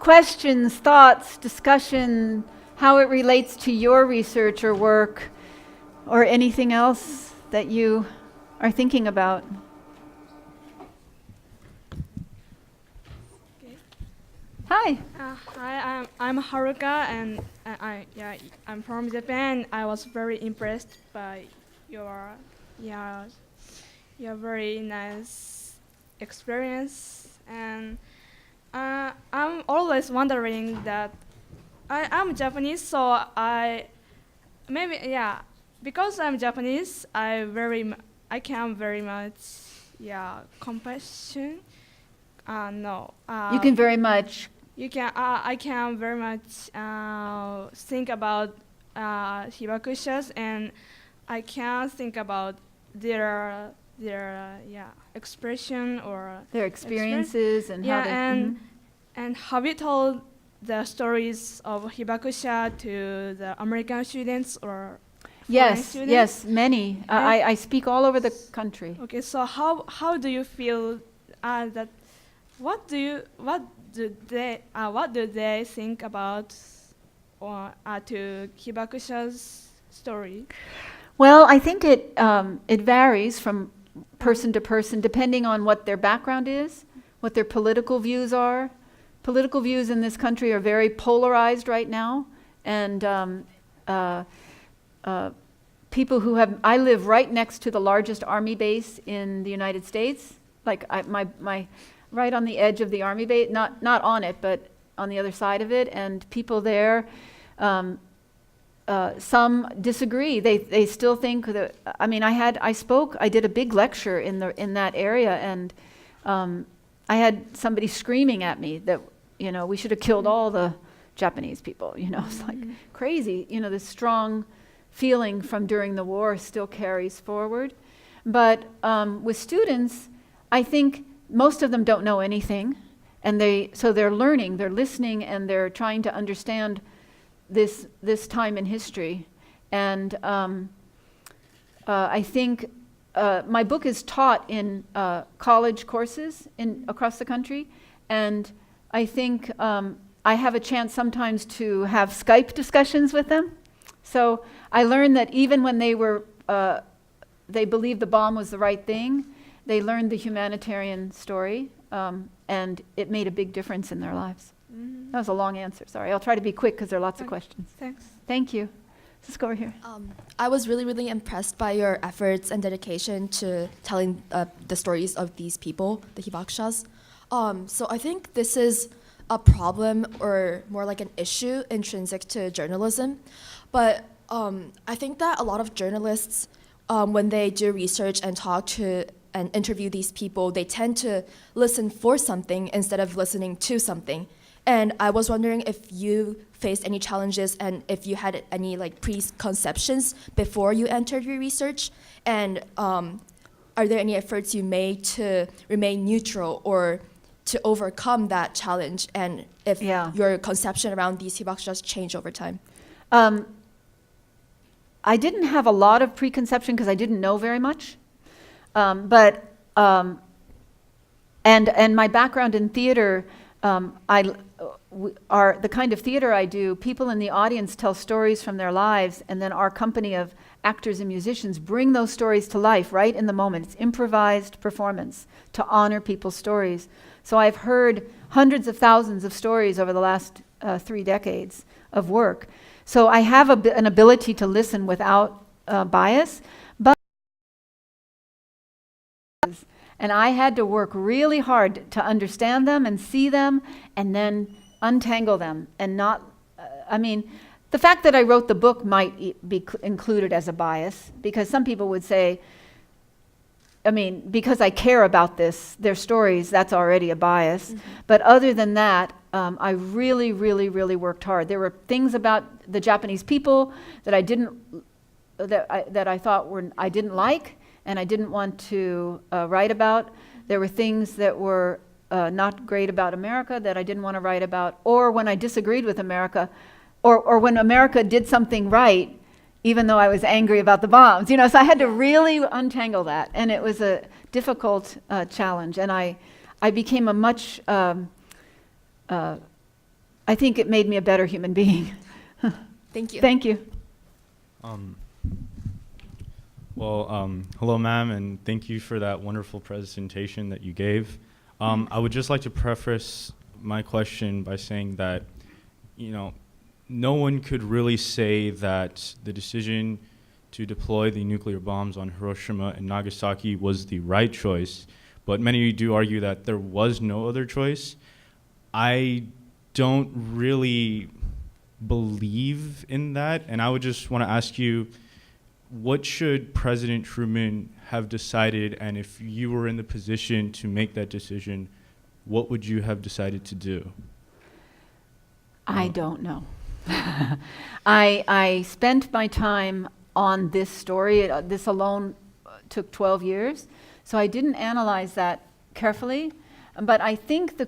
questions, thoughts, discussion, how it relates to your research or work, or anything else that you are thinking about. Okay. Hi. Hi, I'm Haruka, and I'm from Japan. I was very impressed by your yeah your very nice experience, and I'm always wondering that I'm Japanese, so maybe because I'm Japanese, I can very much compassion. No. You can very much. I can very much think about hibakushas, and I can think about their expression or Their experiences and how they... and have you told the stories of hibakusha to the American students or foreign students? Yes, many. I speak all over the country. Okay, so how do you feel that? What do they think about to hibakusha's story? Well, I think it varies from person to person, depending on what their background is, what their political views are. Political views in this country are very polarized right now, and people who have... I live right next to the largest army base in the United States, like my right on the edge of the army base, not on it, but on the other side of it, and people there, some disagree. They still think that... I mean, I did a big lecture in that area, and I had somebody screaming at me that, we should have killed all the Japanese people. It's like crazy. This strong feeling from during the war still carries forward. But with students, I think most of them don't know anything, and so they're learning, they're listening, and they're trying to understand this time in history. And I think my book is taught in college courses across the country, and I think I have a chance sometimes to have Skype discussions with them. So I learned that even when they believed the bomb was the right thing, they learned the humanitarian story, and it made a big difference in their lives. Mm-hmm. That was a long answer. Sorry. I'll try to be quick because there are lots of questions. Thanks. Thank you. Let's go over here. I was really, really impressed by your efforts and dedication to telling the stories of these people, the hibakshas. So I think this is a problem, or more like an issue, intrinsic to journalism. But I think that a lot of journalists, when they do research and talk to and interview these people, they tend to listen for something instead of listening to something. And I was wondering if you faced any challenges and if you had any preconceptions before you entered your research, and are there any efforts you made to remain neutral or to overcome that challenge, and if your conception around these hibakshas changed over time? I didn't have a lot of preconception because I didn't know very much. And my background in theater, the kind of theater I do, people in the audience tell stories from their lives, and then our company of actors and musicians bring those stories to life right in the moment. It's improvised performance to honor people's stories. So I've heard hundreds of thousands of stories over the last 3 decades of work. So I have an ability to listen without bias, and I had to work really hard to understand them and see them and then untangle them and not, the fact that I wrote the book might be included as a bias, because some people would say, because I care about their stories, that's already a bias. Mm-hmm. But other than that, I really, really, really worked hard. There were things about the Japanese people that I thought I didn't like, and I didn't want to write about. There were things that were not great about America that I didn't want to write about, or when I disagreed with America, or when America did something right, even though I was angry about the bombs. So I had to really untangle that, and it was a difficult challenge, and I became a much I think it made me a better human being. Thank you. Thank you. Hello, ma'am, and thank you for that wonderful presentation that you gave. I would just like to preface my question by saying that, no one could really say that the decision to deploy the nuclear bombs on Hiroshima and Nagasaki was the right choice, but many do argue that there was no other choice. I don't really believe in that, and I would just want to ask you, what should President Truman have decided, and if you were in the position to make that decision, what would you have decided to do? I don't know. I spent my time on this story. This alone took 12 years, so I didn't analyze that carefully. But I think the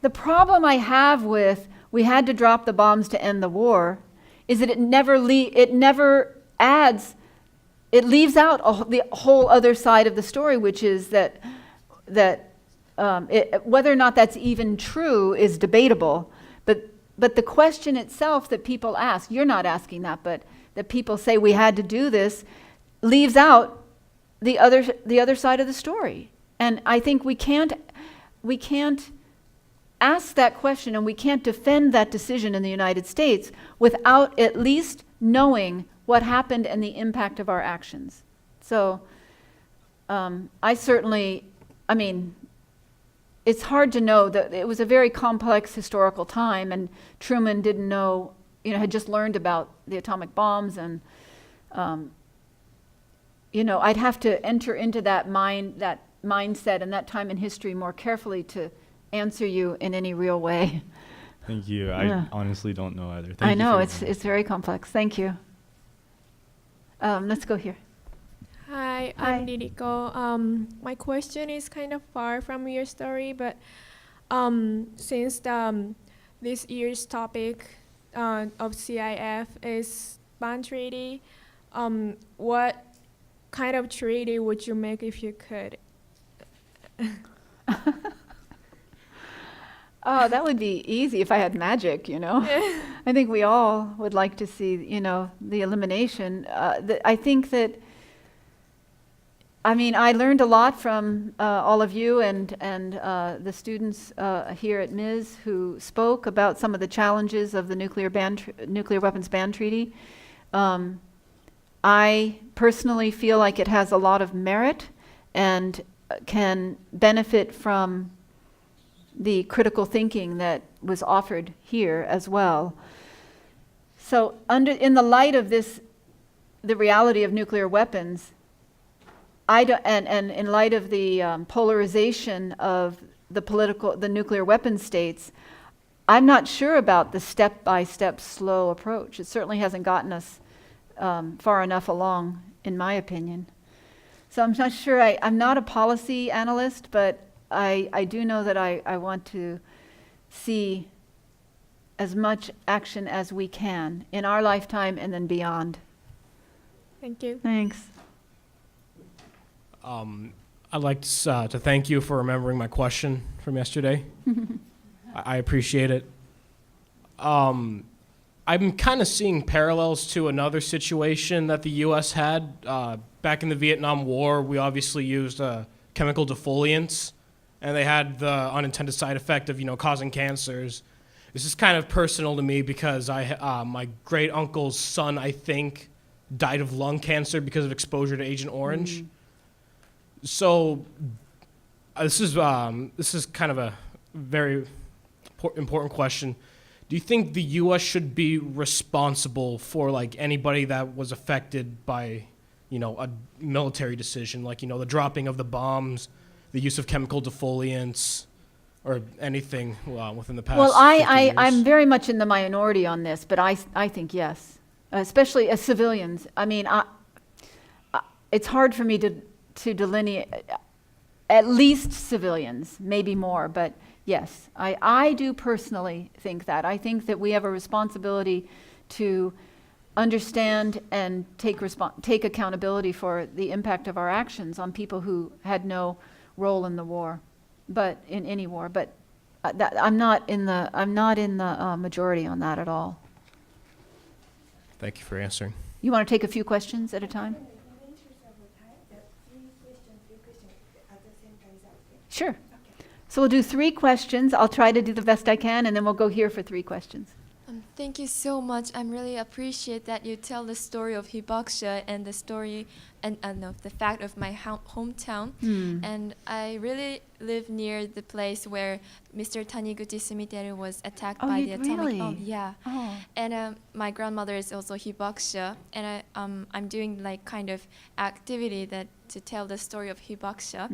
problem I have with we had to drop the bombs to end the war is that it never adds, it leaves out the whole other side of the story, which is that whether or not that's even true is debatable. But the question itself that people ask, you're not asking that, but that people say we had to do this, leaves out the other side of the story. And I think we can't ask that question, and we can't defend that decision in the United States without at least knowing what happened and the impact of our actions. So it's hard to know that it was a very complex historical time, and Truman didn't know, had just learned about the atomic bombs, and I'd have to enter into that mindset and that time in history more carefully to answer you in any real way. Thank you. Yeah. I honestly don't know either. I know, it's very complex. Thank you. Let's go here. Hi, Hi. I'm Didiko. My question is kind of far from your story, but since this year's topic of CIF is ban treaty, what kind of treaty would you make if you could? Oh, that would be easy if I had magic, I think we all would like to see, the elimination. I think that, I learned a lot from all of you and the students here at MIS who spoke about some of the challenges of the nuclear weapons ban treaty. I personally feel like it has a lot of merit and can benefit from the critical thinking that was offered here as well. So in the light of the reality of nuclear weapons, and in light of the polarization of the nuclear weapon states, I'm not sure about the step-by-step slow approach. It certainly hasn't gotten us far enough along, in my opinion. So I'm not sure, I'm not a policy analyst, but I do know that I want to see as much action as we can in our lifetime and then beyond. Thank you. Thanks. I'd like to thank you for remembering my question from yesterday. I appreciate it. I'm kind of seeing parallels to another situation that the U.S. had. Back in the Vietnam War, we obviously used chemical defoliants, and they had the unintended side effect of, causing cancers. This is kind of personal to me because my great uncle's son, I think, died of lung cancer because of exposure to Agent Orange. So this is kind of a very important question. Do you think the U.S. should be responsible for anybody that was affected by, a military decision, the dropping of the bombs, the use of chemical defoliants, or anything within the past? Well, 50 years? I'm very much in the minority on this, but I think yes, especially as civilians. It's hard for me to delineate, at least civilians, maybe more, but yes, I do personally think that. I think that we have a responsibility to understand and take accountability for the impact of our actions on people who had no role in the war, but in any war. But I'm not in the majority on that at all. Thank you for answering. You want to take a few questions at a time? Sure. So we'll do 3 questions. I'll try to do the best I can, and then we'll go here for 3 questions. Thank you so much. I really appreciate that you tell the story of Hibakusha and the story and of the fact of my hometown. And I really live near the place where Mr. Taniguchi Sumiteru was attacked Oh, by you the atomic really? bomb. Yeah. Oh. And my grandmother is also Hibakusha, and I'm doing like kind of activity that to tell the story of Hibakusha.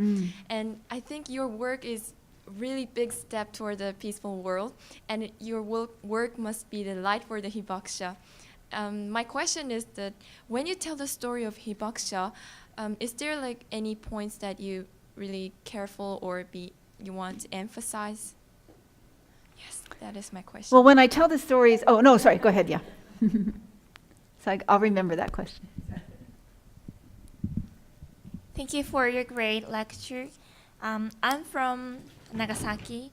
And I think your work is really big step toward a peaceful world, and your work must be the light for the Hibakusha. My question is that when you tell the story of Hibakusha, is there like any points that you really careful or you want to emphasize? Yes, that is my question. Well, when I tell the stories, oh no, sorry, go ahead, yeah. So I'll remember that question. Thank you for your great lecture. I'm from Nagasaki.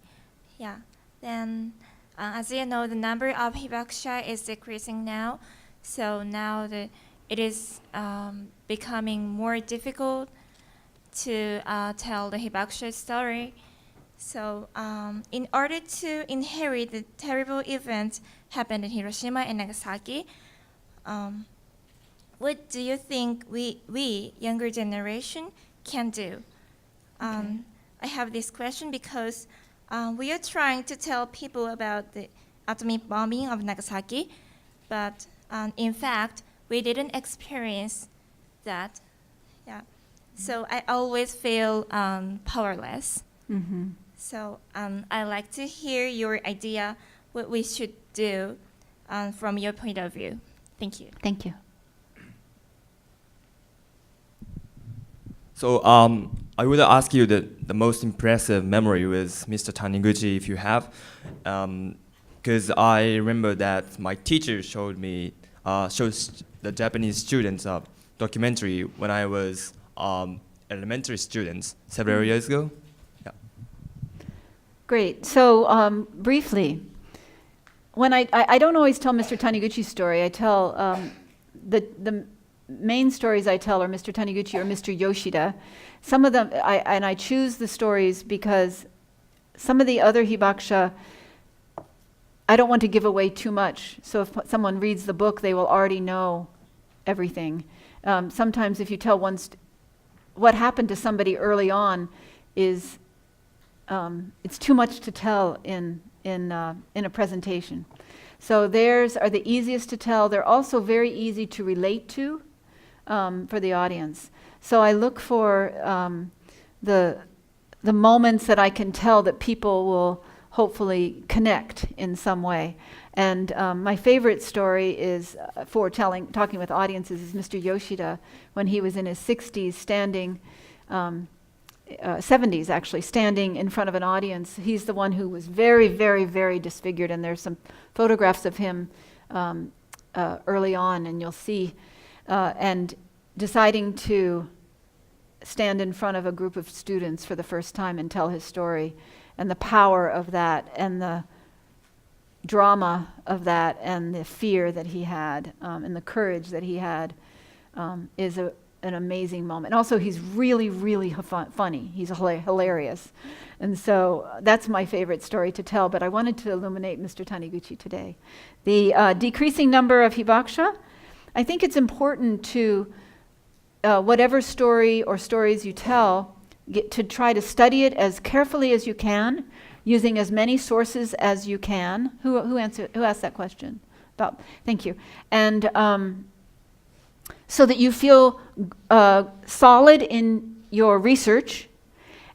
Yeah. Then, as you know, the number of hibakusha is decreasing now. So now it is becoming more difficult to tell the hibakusha story. So in order to inherit the terrible events happened in Hiroshima and Nagasaki, what do you think we younger generation can do? I have this question because we are trying to tell people about the atomic bombing of Nagasaki, but in fact, we didn't experience that. Yeah. So I always feel powerless. Mm-hmm. So I'd like to hear your idea what we should do from your point of view. Thank you. Thank you. So I would ask you the most impressive memory with Mr. Taniguchi, if you have, because I remember that my teacher showed the Japanese students a documentary when I was elementary students several years ago. Yeah. Great. So briefly, when I don't always tell Mr. Taniguchi's story. I tell the main stories I tell are Mr. Taniguchi or Mr. Yoshida. Some of them, I choose the stories because some of the other hibakusha, I don't want to give away too much. So if someone reads the book, they will already know everything. Sometimes if you tell what happened to somebody early on is, it's too much to tell in a presentation. So theirs are the easiest to tell. They're also very easy to relate to for the audience. So I look for the moments that I can tell that people will hopefully connect in some way. And my favorite story is for talking with audiences is Mr. Yoshida when he was in his 60s standing, 70s actually, standing in front of an audience. He's the one who was very, very, very disfigured, and there's some photographs of him early on, and you'll see, and deciding to stand in front of a group of students for the first time and tell his story, and the power of that, and the drama of that, and the fear that he had, and the courage that he had, is an amazing moment. Also, he's really, really funny. He's hilarious. And so that's my favorite story to tell, but I wanted to illuminate Mr. Taniguchi today. The decreasing number of hibakusha, I think it's important to, whatever story or stories you tell, get to try to study it as carefully as you can, using as many sources as you can. Who asked that question? Thank you. And so that you feel solid in your research,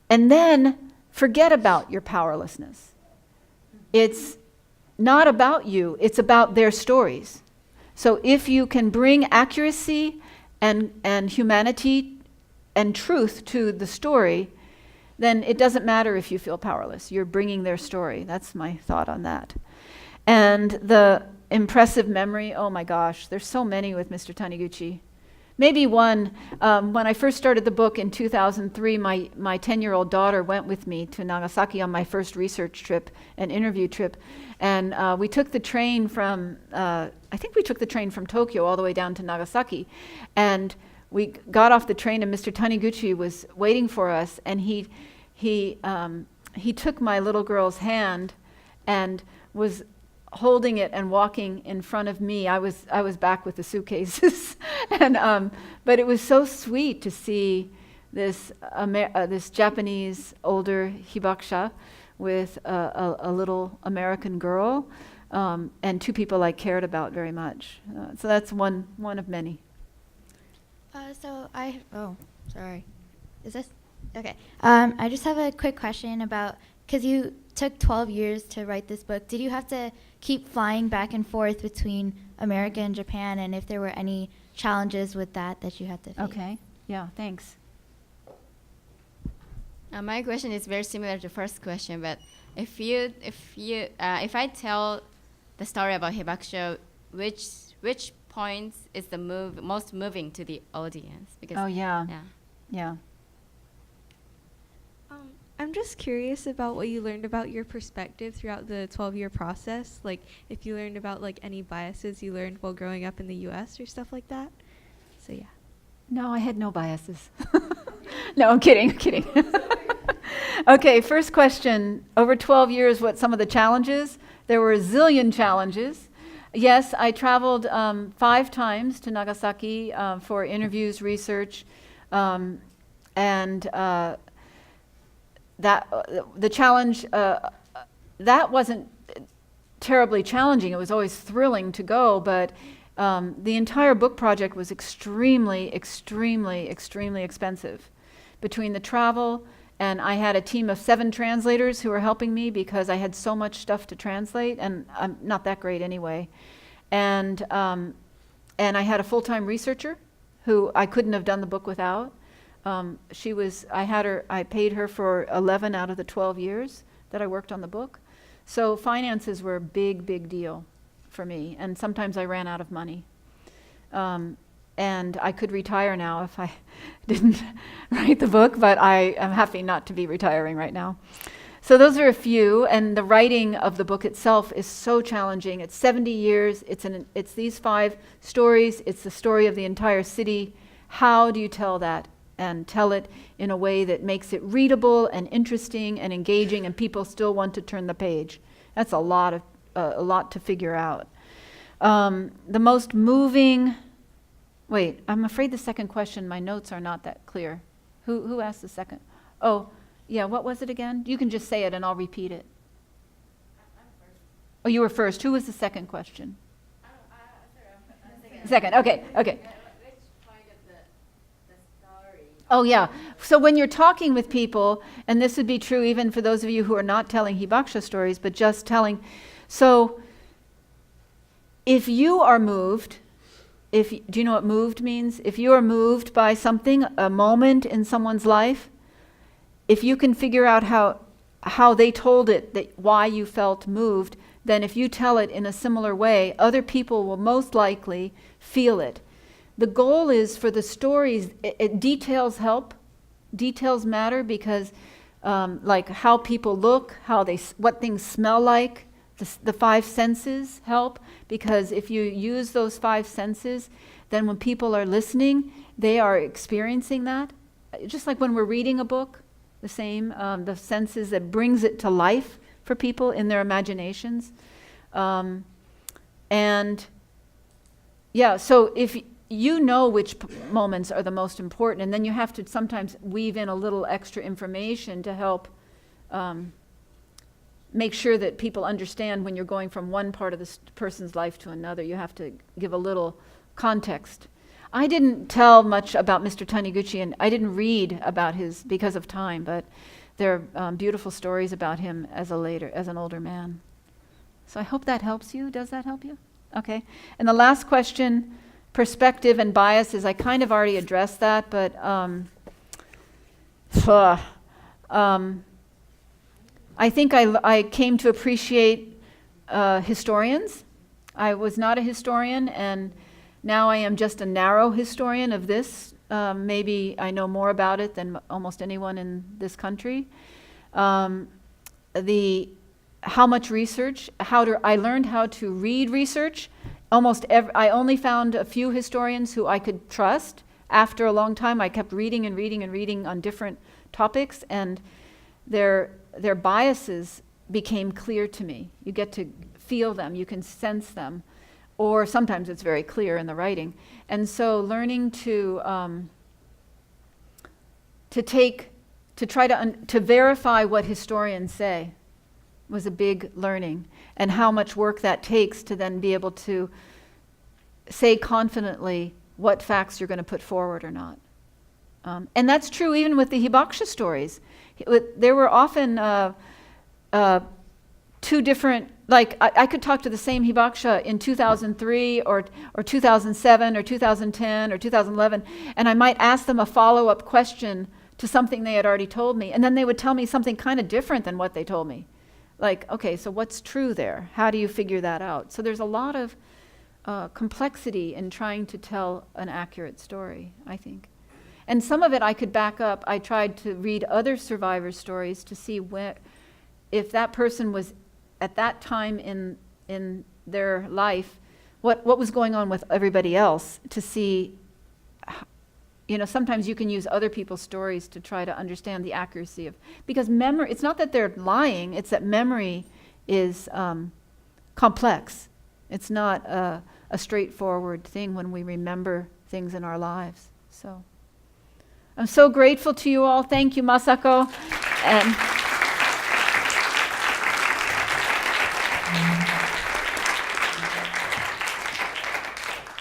and then forget about your powerlessness. It's not about you, it's about their stories. So if you can bring accuracy and humanity and truth to the story, then it doesn't matter if you feel powerless. You're bringing their story. That's my thought on that. And the impressive memory, oh my gosh, there's so many with Mr. Taniguchi. Maybe one. When I first started the book in 2003, my 10-year-old daughter went with me to Nagasaki on my first research trip, an interview trip. And we took the train from, I think we took the train from Tokyo all the way down to Nagasaki. And we got off the train and Mr. Taniguchi was waiting for us. And he took my little girl's hand and was holding it and walking in front of me. I was back with the suitcases. And but it was so sweet to see this this Japanese older hibakusha with a little American girl, and two people I cared about very much. So that's one of many. Sorry. Is this? Okay. I just have a quick question about, because you took 12 years to write this book, did you have to keep flying back and forth between America and Japan, and if there were any challenges with that you had to face? Okay. Yeah, thanks. My question is very similar to the first question, but if I tell the story about hibakusha, which points is the most moving to the audience? Because Yeah. I'm just curious about what you learned about your perspective throughout the 12-year process. Like, if you learned about like any biases you learned while growing up in the U.S. or stuff like that. So yeah. No, I had no biases. No, I'm kidding. Okay, first question. Over 12 years, what some of the challenges? There were a zillion challenges. Yes, I traveled 5 times to Nagasaki for interviews, research, and that the challenge, that wasn't terribly challenging. It was always thrilling to go, but the entire book project was extremely expensive. Between the travel, and I had a team of 7 translators who were helping me because I had so much stuff to translate, and I'm not that great anyway. And I had a full-time researcher who I couldn't have done the book without. I paid her for 11 out of the 12 years that I worked on the book. So finances were a big deal for me, and sometimes I ran out of money. And I could retire now if I didn't write the book, but I am happy not to be retiring right now. So those are a few, and the writing of the book itself is so challenging. It's 70 years, it's these 5 stories, it's the story of the entire city. How do you tell that? And tell it in a way that makes it readable and interesting and engaging, and people still want to turn the page. That's a lot to figure out. The most moving. Wait, I'm afraid the second question, my notes are not that clear. Who asked the second? Oh, yeah. What was it again? You can just say it and I'll repeat it. I'm first. Oh, you were first. Who was the second question? Second. Okay. Oh, yeah. So when you're talking with people, and this would be true even for those of you who are not telling hibakusha stories, but just telling. So if you are moved, do you know what moved means? If you are moved by something, a moment in someone's life, if you can figure out how they told it, why you felt moved, then if you tell it in a similar way, other people will most likely feel it. The goal is for the stories, details help. Details matter because like how people look, what things smell like, the 5 senses help, because if you use those 5 senses, then when people are listening, they are experiencing that. Just like when we're reading a book, the same, the senses that brings it to life for people in their imaginations. And yeah, so if you know which moments are the most important, and then you have to sometimes weave in a little extra information to help make sure that people understand when you're going from one part of this person's life to another. You have to give a little context. I didn't tell much about Mr. Taniguchi, and I didn't read about his because of time, but there are beautiful stories about him as an older man. So I hope that helps you. Does that help you? Okay. And the last question, perspective and biases, I kind of already addressed that, but I think I came to appreciate historians. I was not a historian, and Now I am just a narrow historian of this. Maybe I know more about it than almost anyone in this country. How much research, I learned how to read research. I only found a few historians who I could trust. After a long time, I kept reading and reading and reading on different topics, and their biases became clear to me. You get to feel them, you can sense them, or sometimes it's very clear in the writing. And so learning to verify what historians say was a big learning, and how much work that takes to then be able to say confidently what facts you're going to put forward or not. And that's true even with the Hibakusha stories. There were often two different, like I could talk to the same Hibakusha in 2003 or 2007 or 2010 or 2011, and I might ask them a follow-up question to something they had already told me, and then they would tell me something kind of different than what they told me. Like, okay, so what's true there? How do you figure that out? So there's a lot of complexity in trying to tell an accurate story, I think. And some of it I could back up. I tried to read other survivors' stories to see if that person was at that time in their life, what was going on with everybody else, to see, sometimes you can use other people's stories to try to understand the accuracy of, because memory, it's not that they're lying, it's that memory is complex. It's not a straightforward thing when we remember things in our lives. So I'm so grateful to you all. Thank you, Masako. And